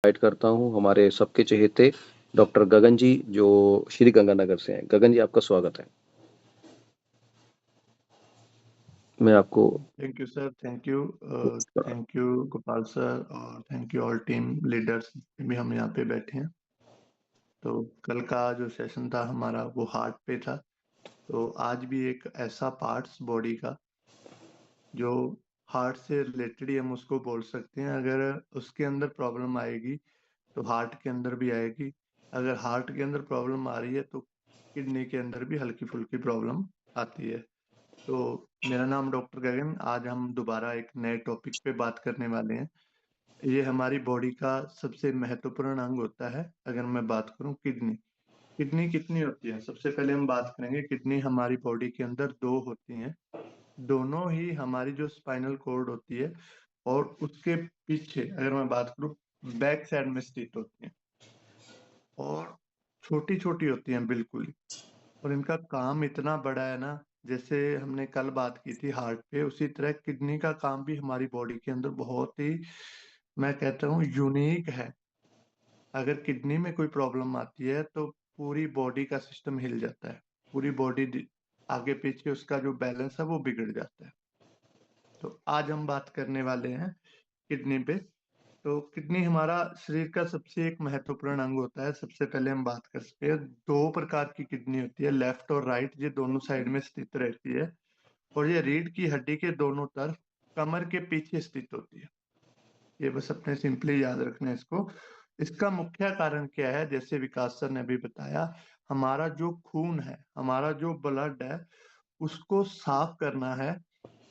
Invite करता हूँ हमारे सबके चहेते डॉक्टर गगन जी जो श्री गंगानगर से हैं। गगन जी आपका स्वागत है। मैं आपको thank you sir, thank you Gopal sir और thank you all team leaders भी हम यहाँ पे बैठे हैं। तो कल का जो सेशन था हमारा वो हार्ट पे था, तो आज भी एक ऐसा पार्ट्स बॉडी का जो हार्ट से रिलेटेड ही हम उसको बोल सकते हैं। अगर उसके अंदर प्रॉब्लम आएगी तो हार्ट के अंदर भी आएगी। अगर हार्ट के अंदर प्रॉब्लम आ रही है तो किडनी के अंदर भी हल्की फुल्की प्रॉब्लम आती है। तो मेरा नाम डॉक्टर गगन। आज हम दोबारा एक नए टॉपिक पे बात करने वाले हैं। ये हमारी बॉडी का सबसे महत्वपूर्ण अंग होता है। अगर मैं बात करूं किडनी, किडनी कितनी होती है, सबसे पहले हम बात करेंगे। किडनी हमारी बॉडी के अंदर दो होती हैं। दोनों ही हमारी जो स्पाइनल कॉर्ड होती है और उसके पीछे अगर मैं बात करूं बैक साइड में स्थित होती हैं और छोटी छोटी होती हैं बिल्कुल ही। और इनका काम इतना बड़ा है ना, जैसे हमने कल बात की थी हार्ट पे, उसी तरह किडनी का काम भी हमारी बॉडी के अंदर बहुत ही, मैं कहता हूँ, यूनिक है। अगर किडनी में कोई प्रॉब्लम आती है तो पूरी बॉडी का सिस्टम हिल जाता है। पूरी बॉडी आगे पीछे उसका जो बैलेंस है वो बिगड़ जाता है। तो आज हम बात करने वाले हैं किडनी पे। तो किडनी हमारा शरीर का सबसे एक महत्वपूर्ण अंग होता है। सबसे पहले हम बात कर सकते हैं, दो प्रकार की किडनी होती है, लेफ्ट और राइट। ये दोनों साइड में स्थित रहती है और ये रीढ़ की हड्डी के दोनों तरफ कमर के पीछे स्थित होती है। ये बस अपने सिंपली याद रखना है इसको। इसका मुख्य कारण क्या है, जैसे विकास सर ने अभी बताया, हमारा जो खून है, हमारा जो ब्लड है, उसको साफ करना है,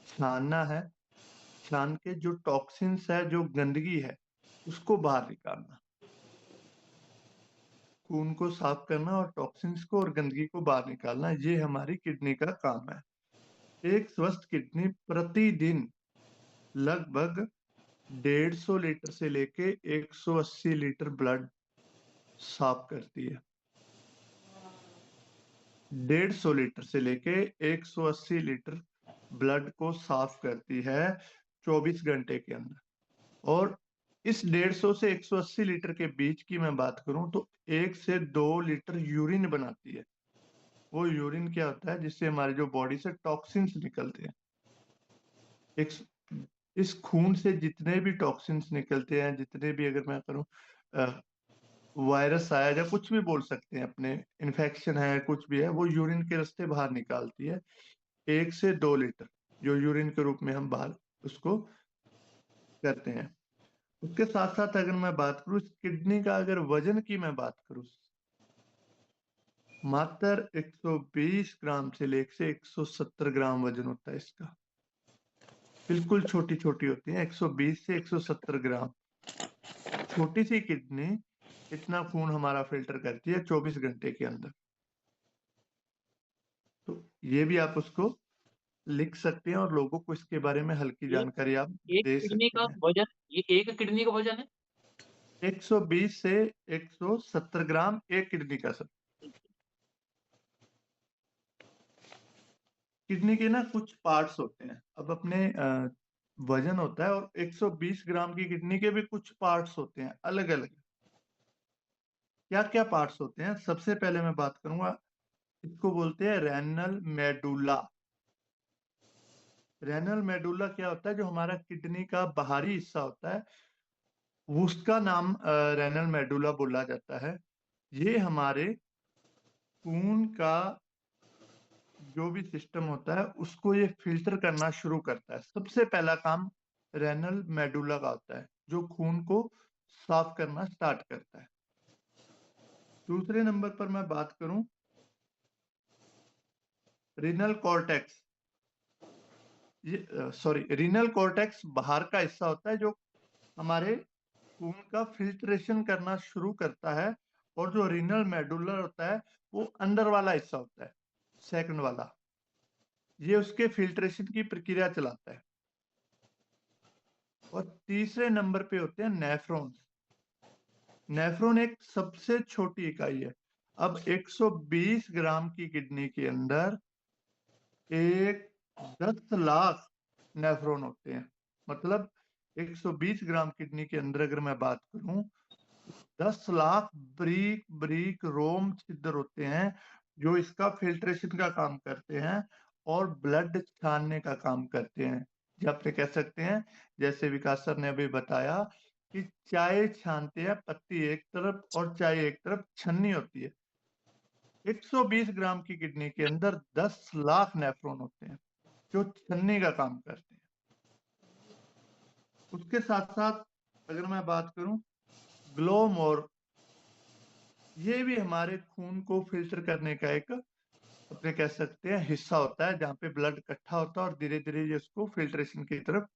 छानना है। छान के जो टॉक्सिन्स है, जो गंदगी है, उसको बाहर निकालना। खून को साफ करना और टॉक्सिन्स को और गंदगी को बाहर निकालना, ये हमारी किडनी का काम है। एक स्वस्थ किडनी प्रतिदिन लगभग 150 लीटर से लेके 180 लीटर ब्लड साफ करती है। 150 लीटर से लेके 180 लीटर ब्लड को साफ करती है 24 घंटे के अंदर। और इस 150 से 180 लीटर के बीच की मैं बात करूं तो 1 से 2 लीटर यूरिन बनाती है। वो यूरिन क्या होता है, जिससे हमारी जो बॉडी से टॉक्सिन्स निकलते हैं। एक इस खून से जितने भी टॉक्सिन्स निकलते हैं, जितने भी, अगर मैं करूं, वायरस आया या कुछ भी बोल सकते हैं, अपने इन्फेक्शन है, कुछ भी है, वो यूरिन के रास्ते बाहर निकालती है। 1 से 2 लीटर जो यूरिन के रूप में हम बाहर उसको करते हैं। उसके साथ साथ अगर मैं बात करूं इस किडनी का, अगर वजन की मैं बात करूं, मात्र 120 ग्राम से लेकर 170 ग्राम वजन होता है इसका। बिल्कुल छोटी छोटी होती है, 120 से 170 ग्राम। छोटी सी किडनी इतना खून हमारा फिल्टर करती है 24 घंटे के अंदर। तो ये भी आप उसको लिख सकते हैं और लोगों को इसके बारे में हल्की ये जानकारी आप एक दे किडनी सकते का हैं। वजन, ये एक किडनी का वजन है? 120 से 170 ग्राम एक किडनी का सर। किडनी के ना कुछ पार्ट्स होते हैं। अब अपने वजन होता है और 120 ग्राम की किडनी के भी कुछ पार्ट्स होते हैं अलग अलग। क्या क्या पार्ट्स होते हैं, सबसे पहले मैं बात करूंगा, इसको बोलते हैं रेनल मेडुला। रेनल मेडुला क्या होता है, जो हमारा किडनी का बाहरी हिस्सा होता है, उसका नाम रेनल मेडुला बोला जाता है। ये हमारे खून का जो भी सिस्टम होता है उसको ये फिल्टर करना शुरू करता है। सबसे पहला काम रेनल मेडुला का होता है, जो खून को साफ करना स्टार्ट करता है। दूसरे नंबर पर मैं बात करूं, रीनल कॉर्टेक्स। ये सॉरी, रीनल कॉर्टेक्स बाहर का हिस्सा होता है जो हमारे खून का फिल्ट्रेशन करना शुरू करता है। और जो रीनल मेडुलर होता है वो अंदर वाला हिस्सा होता है, सेकंड वाला, ये उसके फिल्ट्रेशन की प्रक्रिया चलाता है। और तीसरे नंबर पे होते हैं नेफ्रॉन। नेफ्रॉन एक सबसे छोटी इकाई है। अब 120 ग्राम की किडनी के अंदर एक 10 लाख नेफ्रॉन होते हैं। मतलब 120 ग्राम किडनी के अंदर अगर मैं बात करूं 10 लाख ब्रीक ब्रीक रोम छिद्र होते हैं जो इसका फिल्ट्रेशन का काम करते हैं और ब्लड छानने का काम करते हैं। जी आपने कह सकते हैं, जैसे विकास सर ने अभी बताया कि चाय छानते हैं, पत्ती एक तरफ और चाय एक तरफ छन्नी होती है। 120 ग्राम की किडनी के अंदर 10 लाख नेफ्रॉन होते हैं जो छन्नी का काम करते हैं। उसके साथ साथ अगर मैं बात करूं ग्लोमोर, ये भी हमारे खून को फिल्टर करने का एक अपने कह सकते हैं हिस्सा होता है, जहाँ पे ब्लड इकट्ठा होता है और धीरे धीरे ये उसको फिल्ट्रेशन की तरफ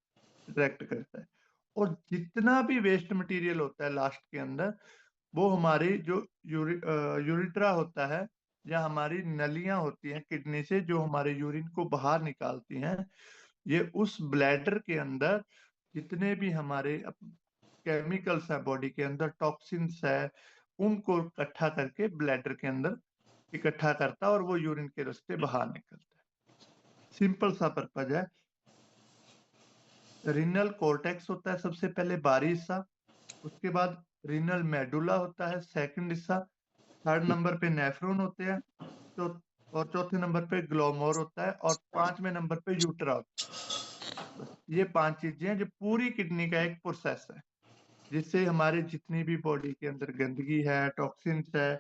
डायरेक्ट करता है। और जितना भी वेस्ट मटेरियल होता है लास्ट के अंदर, वो हमारी जो यूरिट्रा होता है या हमारी नलियां होती हैं किडनी से जो हमारे यूरिन को बाहर निकालती हैं, ये उस ब्लैडर के अंदर जितने भी हमारे केमिकल्स है बॉडी के अंदर, टॉक्सिन्स है, उनको इकट्ठा करके ब्लैडर के अंदर इकट्ठा करता है और वो यूरिन के रास्ते बाहर निकलता है। सिंपल सा पर्पज है। रीनल कॉर्टेक्स होता है सबसे पहले बाहरी हिस्सा, उसके बाद रीनल मेडुला होता है सेकंड हिस्सा, थर्ड नंबर पे नेफ्रॉन होते हैं, तो और चौथे नंबर पे ग्लोमोर होता है और पांचवें नंबर पे यूट्रा होता है। बस ये 5 चीजें हैं जो पूरी किडनी का एक प्रोसेस है, जिससे हमारे जितनी भी बॉडी के अंदर गंदगी है, टॉक्सिन्स है,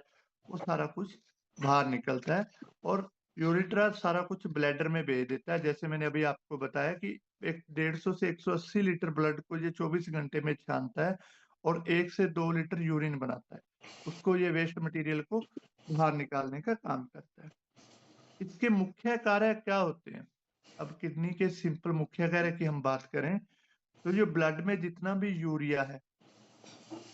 वो सारा कुछ बाहर निकलता है और यूरिट्रा सारा कुछ ब्लैडर में भेज देता है। जैसे मैंने अभी आपको बताया कि एक 150 से 180 लीटर ब्लड को ये 24 घंटे में छानता है और 1 से 2 लीटर यूरिन बनाता है, उसको ये वेस्ट मटेरियल को बाहर निकालने का काम करता है। इसके मुख्य कार्य क्या होते हैं? अब किडनी के सिंपल मुख्य कार्य की हम बात करें तो ये ब्लड में जितना भी यूरिया है,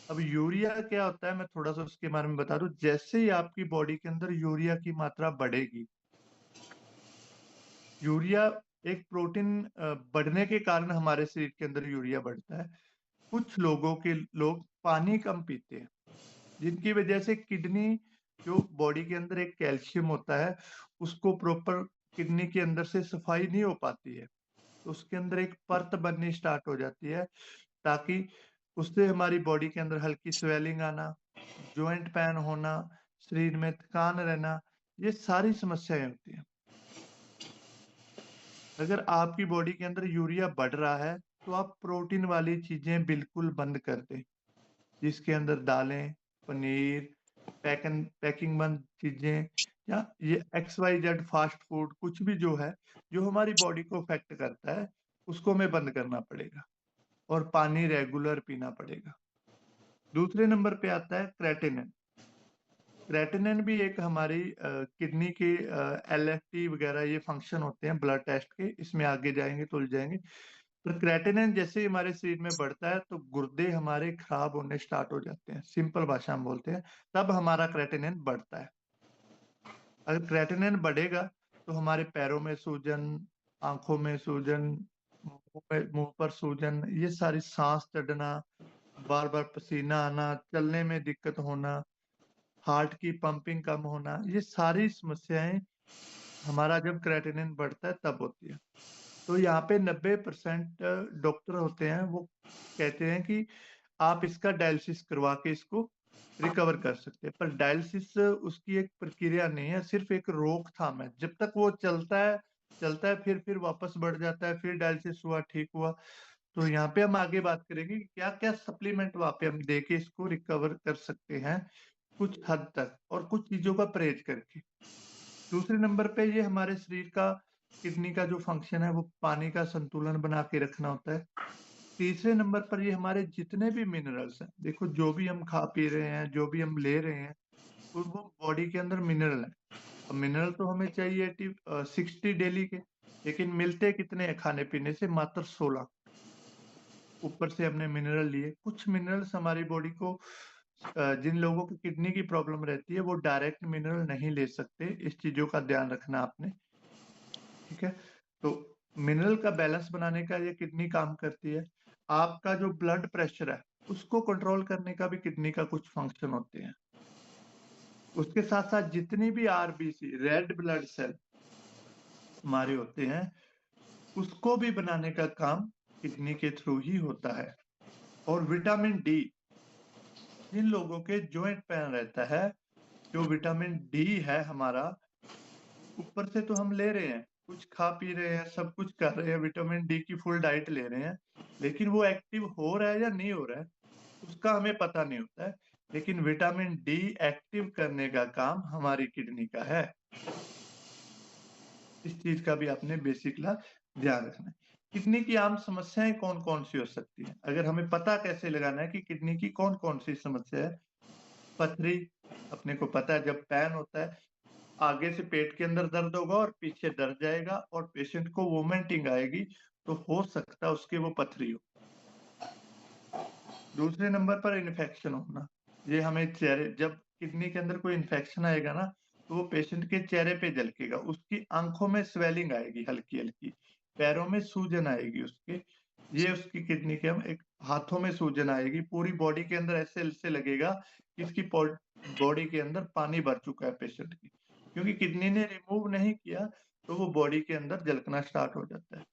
अब यूरिया क्या होता है मैं थोड़ा सा उसके बारे में बता दूं। जैसे ही आपकी बॉडी के अंदर यूरिया की मात्रा बढ़ेगी, यूरिया एक प्रोटीन बढ़ने के कारण हमारे शरीर के अंदर यूरिया बढ़ता है। कुछ लोग पानी कम पीते हैं, जिनकी वजह से किडनी जो बॉडी के अंदर एक कैल्शियम होता है उसको प्रॉपर किडनी के अंदर से सफाई नहीं हो पाती है, तो उसके अंदर एक परत बननी स्टार्ट हो जाती है, ताकि उससे हमारी बॉडी के अंदर हल्की स्वेलिंग आना, जॉइंट पेन होना, शरीर में थकान रहना, ये सारी समस्याएं होती हैं। अगर आपकी बॉडी के अंदर यूरिया बढ़ रहा है तो आप प्रोटीन वाली चीजें बिल्कुल बंद कर दें, जिसके अंदर दालें, पनीर, पैकिंग बंद चीजें या ये XYZ फास्ट फूड कुछ भी जो है जो हमारी बॉडी को अफेक्ट करता है, उसको हमें बंद करना पड़ेगा और पानी रेगुलर पीना पड़ेगा। दूसरे नंबर पे आता है क्रेटिनिन। क्रेटिनिन भी एक हमारी किडनी के LFT वगैरह ये फंक्शन होते हैं ब्लड टेस्ट के, इसमें आगे जाएंगे तो उलझ जाएंगे। पर क्रेटिनिन जैसे ही हमारे शरीर में बढ़ता है तो गुर्दे हमारे खराब होने स्टार्ट हो जाते हैं, सिंपल भाषा में बोलते हैं, तब हमारा क्रेटिनिन बढ़ता है। अगर क्रेटिनिन बढ़ेगा तो हमारे पैरों में सूजन, आंखों में सूजन, मुंह पर सूजन, ये सारी सांस चढ़ना, बार बार पसीना आना, चलने में दिक्कत होना, हार्ट की पंपिंग कम होना, ये सारी समस्याएं हमारा जब क्रेटिनिन बढ़ता है तब होती है। तो यहाँ पे 90% डॉक्टर होते हैं वो कहते हैं कि आप इसका डायलिसिस करवा के इसको रिकवर कर सकते हैं, पर डायलिसिस उसकी एक प्रक्रिया नहीं है, सिर्फ एक रोकथाम है। जब तक वो चलता है फिर वापस बढ़ जाता है, फिर डायलिसिस हुआ ठीक हुआ। तो यहाँ पे हम आगे बात करेंगे कि क्या क्या सप्लीमेंट वहाँ पे हम दे के इसको रिकवर कर सकते हैं कुछ हद तक और कुछ चीजों का परहेज करके। दूसरे नंबर पे ये हमारे शरीर का किडनी का जो फंक्शन है वो पानी का संतुलन बना के रखना होता है। तीसरे नंबर पर ये हमारे जितने भी मिनरल्स हैं, देखो जो भी हम खा पी रहे हैं, जो भी हम ले रहे हैं, तो वो बॉडी के अंदर मिनरल है। अब मिनरल तो हमें चाहिए 60 डेली के, लेकिन मिलते कितने हैं खाने पीने से? मात्र 16। ऊपर से हमने मिनरल लिए। कुछ मिनरल्स हमारी बॉडी को जिन लोगों की किडनी की प्रॉब्लम रहती है वो डायरेक्ट मिनरल नहीं ले सकते, इस चीजों का ध्यान रखना आपने, ठीक है। तो मिनरल का बैलेंस बनाने का ये किडनी काम करती है। आपका जो ब्लड प्रेशर है उसको कंट्रोल करने का भी किडनी का कुछ फंक्शन होते हैं। उसके साथ साथ जितनी भी RBC रेड ब्लड सेल हमारे होते हैं उसको भी बनाने का काम किडनी के थ्रू ही होता है। और विटामिन डी, जिन लोगों के जॉइंट पेन रहता है, जो विटामिन डी है हमारा, ऊपर से तो हम ले रहे हैं, कुछ खा पी रहे हैं, सब कुछ कर रहे हैं, विटामिन डी की फुल डाइट ले रहे हैं, लेकिन वो एक्टिव हो रहा है या नहीं हो रहा है, उसका हमें पता नहीं होता है। लेकिन विटामिन डी एक्टिव करने का काम हमारी किडनी का है। इस चीज का भी आपने बेसिकली ध्यान रखना है। किडनी की आम समस्याएं कौन-कौन सी हो सकती हैं? अगर हमें पता कैसे लगाना है कि किडनी की कौन-कौन सी समस्या है? पथरी, अपने को पता है जब पेन होता है, आगे से पेट के अंदर दर्द होगा और पीछे दर्द जाएगा और पेशेंट को वोमिटिंग आएगी, तो हो सकता है उसकी वो पथरी हो। दूसरे नंबर पर इन्फेक्शन होना, ये हमें चेहरे जब किडनी के अंदर कोई इन्फेक्शन आएगा ना, तो वो पेशेंट के चेहरे पे झलकेगा, उसकी आँखों में स्वेलिंग आएगी हल्की-हल्की, पैरों में सूजन आएगी उसके, ये उसकी किडनी के हम एक हाथों में सूजन आएगी, पूरी बॉडी के अंदर ऐसे-ऐसे लगेगा कि इसकी बॉडी के अंदर पानी भर चुका है पेशेंट की। क्योंकि किडनी ने रिमूव नहीं किया, तो वो बॉडी के अंदर झलकना स्टार्ट हो जाता है।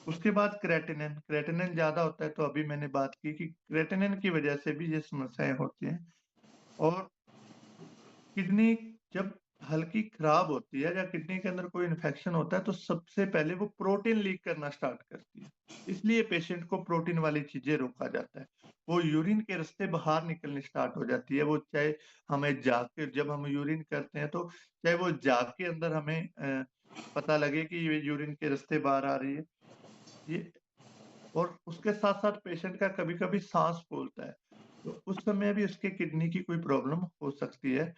उसके बाद क्रेटिनिन, क्रेटिनिन ज़्यादा होता है तो अभी मैंने बात की कि क्रेटिनिन की वज़ह से भी ये समस्याएँ होती हैं और किडनी जब हल्की खराब होती है या किडनी के अंदर कोई इन्फेक्शन होता है तो सबसे पहले वो प्रोटीन लीक करना स्टार्ट करती है। इसलिए पेशेंट को प्रोटीन वाली चीज़ें रोका जाता है। वो यूरिन के रास्ते बाहर निकलनी स्टार्ट हो जाती है। वो चाहे हमें जाग के जब हम यूरिन करते हैं तो चाहे वो जाग के अंदर हमें पता लगे कि ये यूरिन के रास्ते बाहर आ रही है। ये और उसके साथ-साथ पेशेंट का कभी-कभी साँस फूलता है, तो उस समय भी उसके किडनी की कोई प्रॉब्लम हो सकती है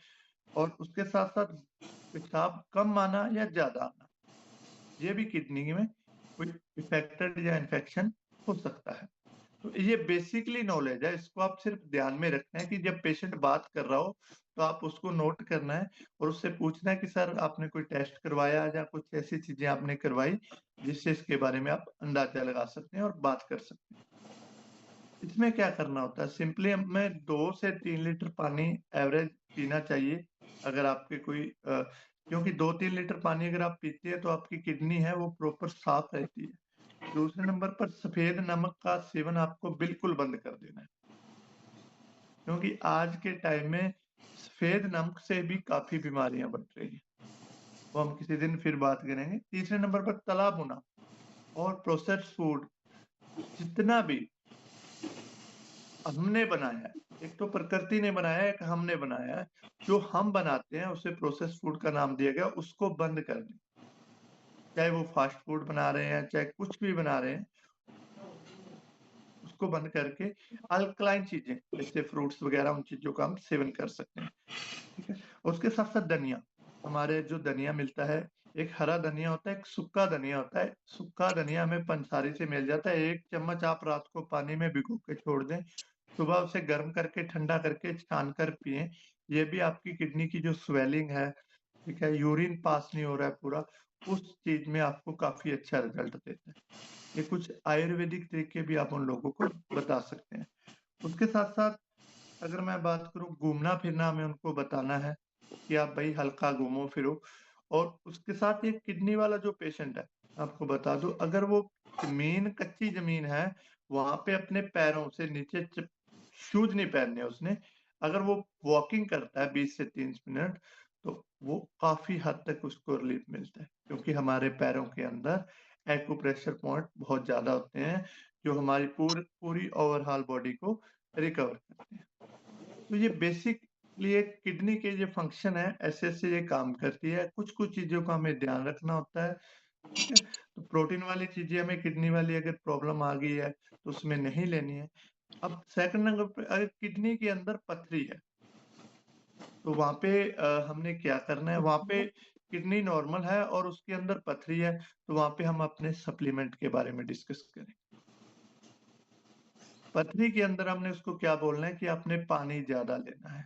और उसके साथ-साथ पेशाब कम आना या ज़्यादा आना, ये भी किडनी में कोई इफ़ेक्टेड या इन्फेक्शन हो सकता है। तो ये बेसिकली नॉलेज है, इसको आप सिर्फ़ ध्यान में रखना है कि जब पेशेंट बात कर रहा हो, तो आप उसको नोट करना है और उससे पूछना है कि सर आपने कोई टेस्ट करवाया या कुछ ऐसी चीज़ें आपने करवाई, जिससे इसके बारे में आप अंदाज़ा लगा सकते हैं और बात कर सकते हैं। इसमें क्या करना होता है सिंपली हमें 2 से 3 लीटर पानी एवरेज पीना चाहिए। अगर आपके कोई क्योंकि 2-3 लीटर पानी अगर आप पीते हैं तो आपकी किडनी है वो प्रॉपर साफ रहती है। दूसरे नंबर पर सफ़ेद नमक का सेवन आपको बिल्कुल बंद कर देना है। क्योंकि आज के टाइम में सफ़ेद नमक से भी काफ़ी बीमारियाँ बढ़ रही हैं। वो हम किसी दिन फिर बात करेंगे। तीसरे नंबर पर तला भुना और प्रोसेस्ड फूड जितना भी हमने बनाया है, एक तो प्रकृति ने बनाया है, एक हमने बनाया है। जो हम बनाते हैं उसे प्रोसेस्ड फूड का नाम दिया गया, उसको बंद कर दें। चाहे वो फास्ट फूड बना रहे हैं, चाहे कुछ भी बना रहे हैं, उसको बंद करके अल्कलाइन चीज़ें जैसे फ्रूट्स वगैरह उन चीज़ों का हम सेवन कर सकते हैं, ठीक है? उसके साथ-साथ धनिया, हमारे जो धनिया मिलता है, एक हरा धनिया होता है, एक सूखा धनिया होता है। सूखा धनिया हमें पंसारी से मिल जाता है, 1 चम्मच आप रात को पानी में भिगो के छोड़ दें, सुबह उसे गर्म करके, ठंडा करके छान कर पिएँ। ये भी आपकी किडनी की जो स्वेलिंग है, ठीक है, यूरिन पास नहीं हो रहा है पूरा, उस चीज़ में आपको काफ़ी अच्छा रिज़ल्ट देता है। ये कुछ आयुर्वेदिक तरीके भी आप उन लोगों को बता सकते हैं। उसके साथ-साथ अगर मैं बात करूँ घूमना-फिरना हमें उनको बताना है, कि आप भई हल्का घूमो-फिरो और उसके साथ ये किडनी वाला जो पेशेंट है, आपको बता दूँ अगर वो ज़मीन कच्ची ज़मीन है, वहाँ पे अपने पैरों से नीचे शूज़ नहीं पहनने उसने, अगर वो वॉकिंग करता है 20 से 30 मिनट, तो वो काफ़ी हद तक उसको रिलीफ़ मिलता है। क्योंकि हमारे पैरों के अंदर एक्यूप्रेशर पॉइंट बहुत ज़्यादा होते हैं, जो हमारी पूरी ओवरऑल बॉडी को रिकवर करते हैं। तो ये बेसिकली एक किडनी के जो फंक्शन है, ऐसे-ऐसे ये काम करती है। कुछ-कुछ चीज़ों का हमें ध्यान रखना होता है, ठीक है? तो प्रोटीन वाली चीज़ें हमें किडनी वाली अगर प्रॉब्लम आ गई है, तो उसमें नहीं लेनी है। अब सेकंड नंबर पे अगर किडनी के अंदर पथरी है, तो वहाँ पे हमने क्या करना है, वहाँ पे किडनी नॉर्मल है और उसके अंदर पथरी है, तो वहाँ पे हम अपने सप्लीमेंट के बारे में डिस्कस करें। पथरी के अंदर हमने उसको क्या बोलना है कि आपने पानी ज़्यादा लेना है।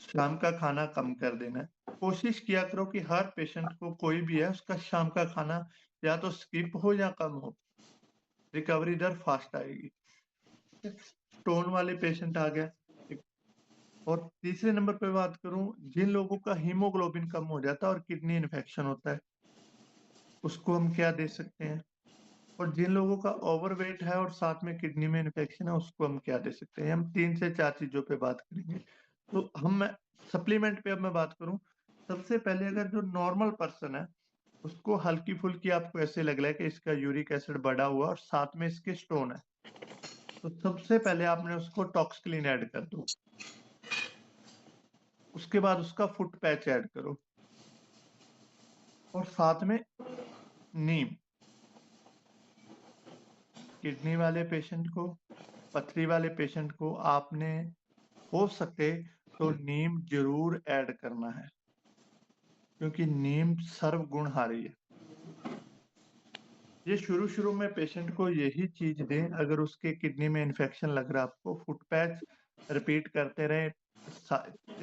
शाम का खाना कम कर देना है। कोशिश किया करो कि हर पेशेंट को कोई भी है उसका शाम का खाना या तो स्किप हो या कम हो, रिकवरी दर फास्ट आएगी। ठीक है? स्टोन वाले पेशेंट आ गया एक और तीसरे नंबर पे बात करूँ जिन लोगों का हीमोग्लोबिन कम हो जाता है और किडनी इन्फेक्शन होता है, उसको हम क्या दे सकते हैं? और जिन लोगों का ओवरवेट है और साथ में किडनी में इन्फेक्शन है उसको हम क्या दे सकते हैं। हम 3 से 4 चीज़ों पे बात करेंगे। तो हम सप्लीमेंट पे अब मैं बात करूँ, सबसे पहले अगर जो नॉर्मल पर्सन है, उसको हल्की-फुल्की आपको ऐसे लग रहा है कि इसका यूरिक एसिड बढ़ा हुआ और साथ में इसके स्टोन है, तो सबसे पहले आपने उसको टॉक्सक्लीन ऐड कर दो। उसके बाद उसका फुट पैच ऐड करो और साथ में नीम। किडनी वाले पेशेंट को, पथरी वाले पेशेंट को आपने हो सके तो नीम जरूर ऐड करना है, क्योंकि नीम सर्व गुणहारी है। ये शुरू में पेशेंट को यही चीज दें। अगर उसके किडनी में इन्फेक्शन लग रहा है, आपको फुट पैच रिपीट करते रहे।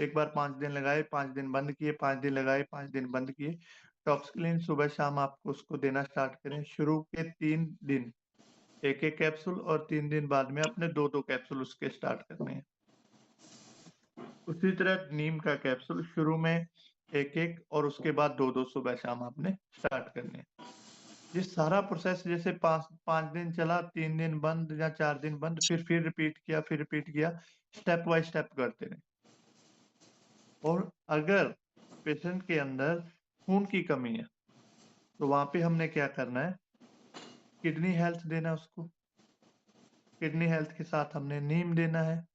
एक बार 5 दिन लगाए, 5 दिन बंद किए, 5 दिन लगाए, 5 दिन बंद किए। टॉक्सक्लीन सुबह शाम आपको उसको देना स्टार्ट करें। शुरू के 3 दिन 1-1 कैप्सूल और 3 दिन बाद में अपने 2-2 कैप्सूल उसके स्टार्ट करने हैं। उसी तरह नीम का कैप्सूल शुरू में 1-1 और उसके बाद 2-2 सुबह शाम आपने स्टार्ट करने हैं। ये सारा प्रोसेस जैसे 5 दिन चला, 3 दिन बंद या 4 दिन बंद, फिर रिपीट किया, स्टेप बाय स्टेप करते रहे। और अगर पेशेंट के अंदर खून की कमी है, तो वहां पे हमने क्या करना है, किडनी हेल्थ देना उसको। किडनी हेल्थ के साथ हमने नीम देना है।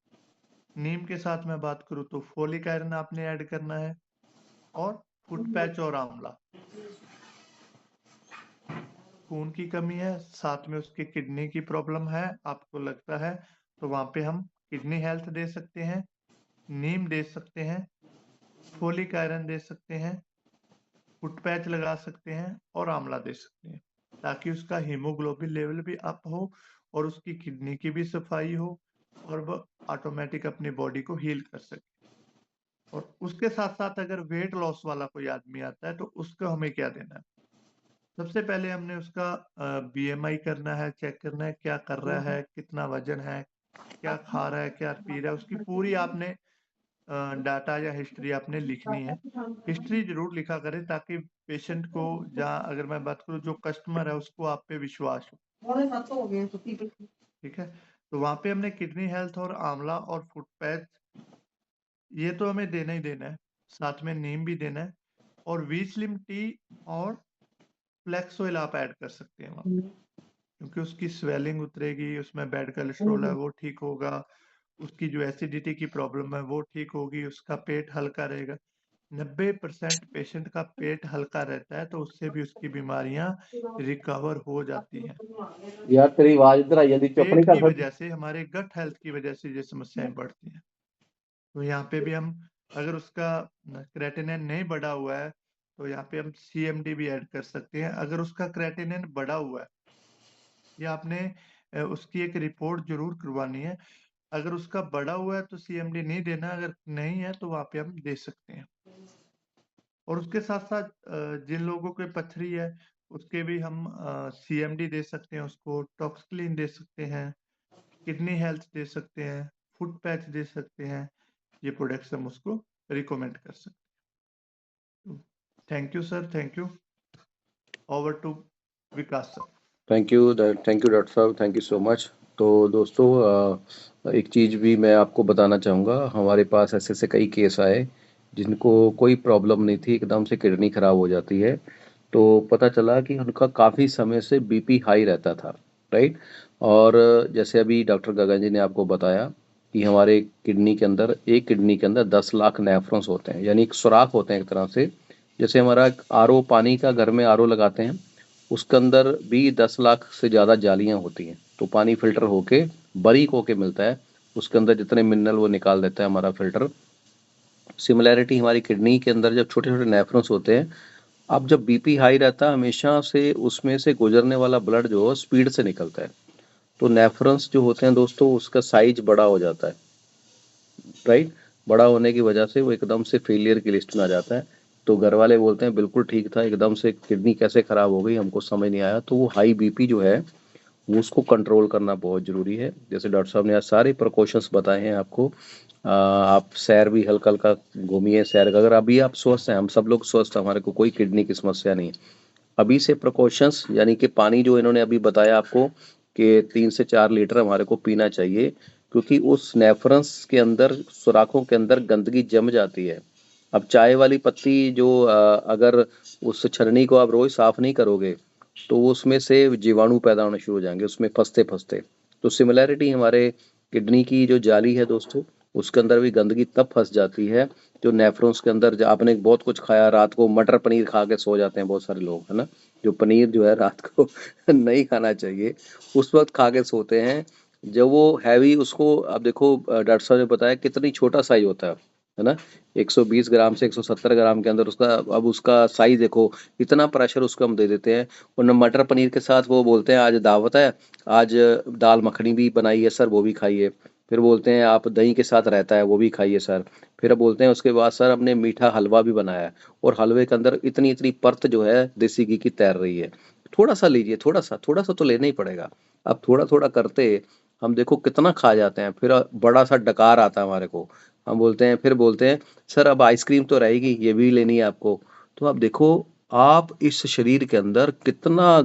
नीम के साथ मैं बात करूँ तो फोलिक आयरन आपने ऐड करना है और फुट पैच और आंवला। खून की कमी है, साथ में उसकी किडनी की प्रॉब्लम है, आपको लगता है, तो वहां पे हम किडनी हेल्थ दे सकते हैं, नीम दे सकते हैं, फोलिक आयरन दे सकते हैं, फुट पैच लगा सकते हैं और आंवला दे सकते हैं, ताकि उसका हीमोग्लोबिन लेवल भी अप हो और उसकी किडनी की भी सफाई हो और वह ऑटोमेटिक अपनी बॉडी को हील कर सके। और उसके साथ साथ अगर वेट लॉस वाला कोई आदमी आता है, तो उसको हमें क्या देना है। सबसे पहले हमने उसका बीएमआई करना है, चेक करना है क्या कर रहा है, कितना वजन है, क्या खा रहा है, क्या पी रहा है, उसकी पूरी आपने डाटा या हिस्ट्री आपने लिखनी है। हिस्ट्री जरूर लिखा करें, ताकि पेशेंट को, जहाँ अगर मैं बात करूँ जो कस्टमर है, उसको आप पे विश्वास हो। ठीक है, तो वहां पे हमने किडनी हेल्थ और आंवला और फुट पैच ये तो हमें देना ही देना है, साथ में नीम भी देना है और वीस्लिम टी और फ्लैक्स ऑयल आप ऐड कर सकते हैं वहाँ पे, क्योंकि उसकी स्वेलिंग उतरेगी, उसमें बैड कोलेस्ट्रॉल है वो ठीक होगा, उसकी जो एसिडिटी की प्रॉब्लम है वो ठीक होगी, उसका पेट हल्का रहेगा। 90% पेशेंट का पेट हल्का रहता है, तो उससे भी उसकी बीमारियां रिकवर हो जाती हैं। यार तेरी आवाज इधर आई जल्दी, चुप नहीं पेट कर की सकती। वजह से, हमारे गट हेल्थ की वजह से ये समस्याएं बढ़ती हैं। तो यहाँ पे भी हम, अगर उसका क्रेटिनिन नहीं बढ़ा हुआ है, तो यहाँ पे हम CMD भी ऐड कर सकते हैं। अगर उसका क्रेटिनिन बढ़ा हुआ है, या आपने उसकी एक रिपोर्ट जरूर करवानी है। अगर उसका बढ़ा हुआ है तो CMD नहीं देना, अगर नहीं है तो वहाँ पे हम दे सकते हैं। और उसके साथ साथ जिन लोगों को पथरी है, उसके भी हम CMD दे सकते हैं, उसको टॉक्सक्लीन दे सकते हैं, किडनी हेल्थ दे सकते हैं, फुट पैच दे सकते हैं। ये प्रोडक्ट्स हम उसको रिकमेंड कर सकते हैं। Thank you sir, thank you. Over to Vikas sir. Thank you doctor साहब, थैंक यू सो मच। तो दोस्तों एक चीज़ भी मैं आपको बताना चाहूँगा, हमारे पास ऐसे ऐसे कई केस आए जिनको कोई प्रॉब्लम नहीं थी, एकदम से किडनी खराब हो जाती है। तो पता चला कि उनका काफ़ी समय से बीपी हाई रहता था, राइट। और जैसे अभी डॉक्टर गगन जी ने आपको बताया कि हमारे किडनी के अंदर, एक किडनी के अंदर 10 लाख नेफ्रॉन्स होते हैं, यानी एक सुराख होते हैं एक तरह से। जैसे हमारा आरओ पानी का, घर में आरओ लगाते हैं, उसके अंदर भी 10 लाख से ज़्यादा जालियाँ होती हैं। तो पानी फ़िल्टर होके बारीक होके मिलता है, उसके अंदर जितने मिनरल वो निकाल देता है हमारा फ़िल्टर। सिमिलैरिटी हमारी किडनी के अंदर जब छोटे-छोटे नेफ्रॉन्स होते हैं, अब जब बीपी हाई रहता है, हमेशा से उसमें से गुजरने वाला ब्लड जो है स्पीड से निकलता है। तो नेफ्रॉन्स जो होते हैं दोस्तों, उसका साइज बड़ा हो जाता है, राइट। बड़ा होने की वजह से वो एकदम से फेलियर की लिस्ट में आ जाता है। तो घर वाले बोलते हैं बिल्कुल ठीक था, एकदम से किडनी कैसे खराब हो गई, हमको समझ नहीं आया। तो वो हाई बीपी जो है वो उसको कंट्रोल करना बहुत ज़रूरी है। जैसे डॉक्टर साहब ने आज सारे प्रिकॉशंस बताए हैं आपको। आप सैर भी हल्का हल्का घूमिए, सैर अगर अभी आप स्वस्थ हैं, हम सब लोग स्वस्थ हैं, हमारे को कोई किडनी की समस्या नहीं है, अभी से प्रिकॉशंस यानी कि पानी जो इन्होंने अभी बताया आपको कि 3 से 4 लीटर हमारे को पीना चाहिए, क्योंकि उस नेफ्रॉन्स के अंदर, सुराखों के अंदर गंदगी जम जाती है। अब चाय वाली पत्ती जो अगर उस छलनी को आप रोज साफ नहीं करोगे तो उसमें से जीवाणु पैदा होने शुरू हो जाएंगे उसमें फंसते फंसते। तो सिमिलैरिटी हमारे किडनी की जो जाली है दोस्तों, उसके अंदर भी गंदगी तब फंस जाती है जो नेफ्रॉन्स के अंदर। आपने बहुत कुछ खाया, रात को मटर पनीर खा के सो जाते हैं बहुत सारे लोग, है ना। जो पनीर जो है रात को नहीं खाना चाहिए, उस वक्त खा के सोते हैं जब वो हैवी। उसको अब देखो, डॉक्टर साहब ने बताया कितनी छोटा साइज होता है ना। 120 ग्राम से 170 ग्राम के अंदर उसका, अब उसका साइज देखो, इतना प्रेशर उसको हम दे देते हैं। और न मटर पनीर के साथ वो बोलते हैं आज दावत है, आज दाल मखनी भी बनाई है सर, वो भी खाइए। फिर बोलते हैं आप दही के साथ रहता है, वो भी खाइए सर। फिर अब बोलते हैं उसके बाद सर हमने मीठा हलवा भी बनाया है, और हलवे के अंदर इतनी इतनी परत जो है देसी घी की तैर रही है। थोड़ा सा लीजिए, थोड़ा सा तो लेना ही पड़ेगा। अब थोड़ा थोड़ा करते हम देखो कितना खा जाते हैं, फिर बड़ा सा डकार आता है हमारे को। हम बोलते हैं, फिर बोलते हैं सर अब आइसक्रीम तो रहेगी, ये भी लेनी है आपको। तो आप देखो, आप इस शरीर के अंदर कितना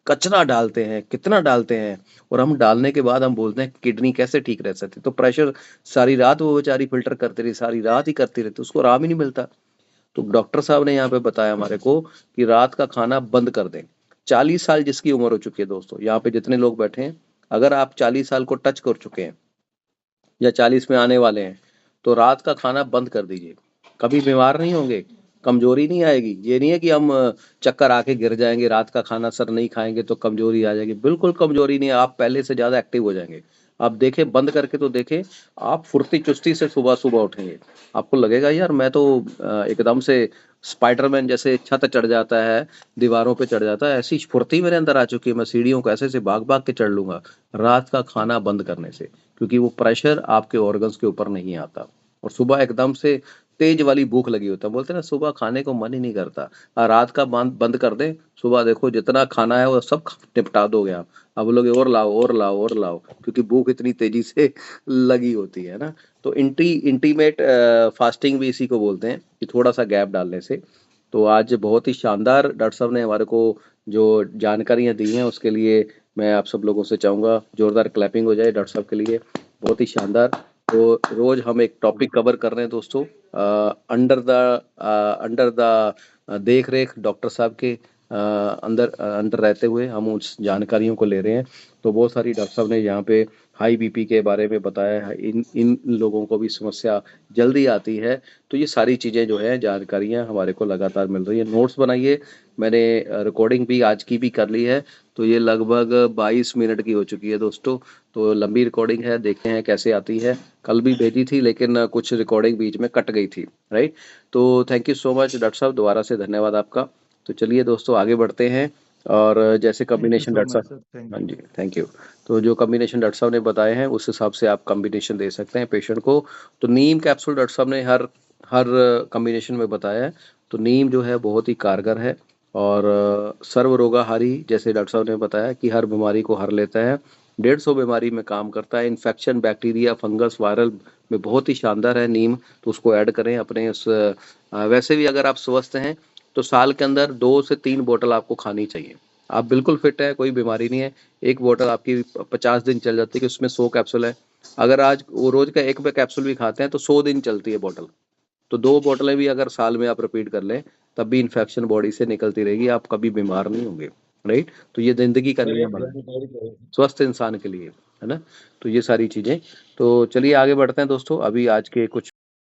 कचरा डालते हैं, कितना डालते हैं। और हम डालने के बाद हम बोलते हैं किडनी कैसे ठीक रह सकती। तो प्रेशर सारी रात वो बेचारी फिल्टर करती रही, सारी रात ही करती रहती, उसको आराम ही नहीं मिलता। तो डॉक्टर साहब ने यहाँ पे बताया हमारे को कि रात का खाना बंद कर दें। 40 साल जिसकी उम्र हो चुकी है दोस्तों, यहाँ पे जितने लोग बैठे हैं, अगर आप 40 साल को टच कर चुके हैं या 40 में आने वाले हैं, तो रात का खाना बंद कर दीजिए। कभी बीमार नहीं होंगे, कमजोरी नहीं आएगी। ये नहीं है कि हम चक्कर आके गिर जाएंगे, रात का खाना सर नहीं खाएंगे तो कमजोरी आ जाएगी। बिल्कुल कमजोरी नहीं है, आप पहले से ज्यादा एक्टिव हो जाएंगे। आप देखें, बंद करके तो देखें, आप फुर्ती चुस्ती से सुबह सुबह उठेंगे। आपको लगेगा यार मैं तो एकदम से स्पाइडरमैन जैसे छत चढ़ जाता है, दीवारों पे चढ़ जाता है, ऐसी फुर्ती मेरे अंदर आ चुकी है, मैं सीढ़ियों को ऐसे से भाग भाग के चढ़ लूंगा रात का खाना बंद करने से। क्योंकि वो प्रेशर आपके ऑर्गन्स के ऊपर नहीं आता। और सुबह एकदम से तेज वाली भूख लगी होता है, बोलते हैं ना सुबह खाने को मन ही नहीं करता। रात का बंद बंद कर दें, सुबह देखो जितना खाना है वो सब निपटा दोगे आप। अब लोग और लाओ और लाओ और लाओ, क्योंकि भूख इतनी तेजी से लगी होती है ना। तो इंटीमेट फास्टिंग भी इसी को बोलते हैं, कि थोड़ा सा गैप डालने से। तो आज बहुत ही शानदार डॉक्टर साहब ने हमारे को जो जानकारियां दी हैं, उसके लिए मैं आप सब लोगों से चाहूँगा जोरदार क्लैपिंग हो जाए डॉक्टर साहब के लिए। बहुत ही शानदार। तो रोज हम एक टॉपिक कवर कर रहे हैं दोस्तों, अंडर द देख रेख डॉक्टर साहब के अंदर रहते हुए हम उस जानकारियों को ले रहे हैं। तो बहुत सारी डॉक्टर साहब ने यहाँ पे हाई बीपी के बारे में बताया है, इन इन लोगों को भी समस्या जल्दी आती है। तो ये सारी चीज़ें जो है जानकारियाँ हमारे को लगातार मिल रही है। नोट्स बनाइए, मैंने रिकॉर्डिंग भी आज की भी कर ली है। तो ये लगभग 22 मिनट की हो चुकी है दोस्तों। तो लंबी रिकॉर्डिंग है, देखते हैं कैसे आती है। कल भी भेजी थी लेकिन कुछ रिकॉर्डिंग बीच में कट गई थी, राइट। तो thank you so much doctor साहब, दोबारा से धन्यवाद आपका। तो चलिए दोस्तों आगे बढ़ते हैं। और जैसे thank you combination so doctor much साहब, सर, थैंक हाँ यू। जी थैंक यू। तो जो कॉम्बिनेशन डॉक्टर साहब ने बताए हैं उस हिसाब से आप कॉम्बिनेशन दे सकते हैं पेशेंट को। तो नीम कैप्सूल डॉक्टर साहब ने हर हर कॉम्बिनेशन में बताया है। तो नीम जो है बहुत ही कारगर है, और सर्व रोगाहारी जैसे डॉक्टर साहब ने बताया कि हर बीमारी को हर लेता है। 150 बीमारी में काम करता है, इन्फेक्शन, बैक्टीरिया, फंगस, वायरल में बहुत ही शानदार है नीम। तो उसको ऐड करें अपने उस वैसे भी अगर आप स्वस्थ हैं तो साल के अंदर 2 से 3 बोतल आपको खानी चाहिए। आप बिल्कुल फिट है, कोई बीमारी नहीं है, एक बोतल आपकी 50 दिन चल जाती है, कि उसमें 100 कैप्सूल है। अगर आज वो रोज का एक कैप्सूल भी खाते हैं तो 100 दिन चलती है बोतल। तो 2 बोतलें भी अगर साल में आप रिपीट कर लें, तब भी इन्फेक्शन बॉडी से निकलती रहेगी, आप कभी बीमार नहीं होंगे, राइट। तो ये जिंदगी का नियम है स्वस्थ इंसान के लिए, है ना। तो ये सारी चीजें। तो चलिए आगे बढ़ते हैं दोस्तों। अभी आज के कुछ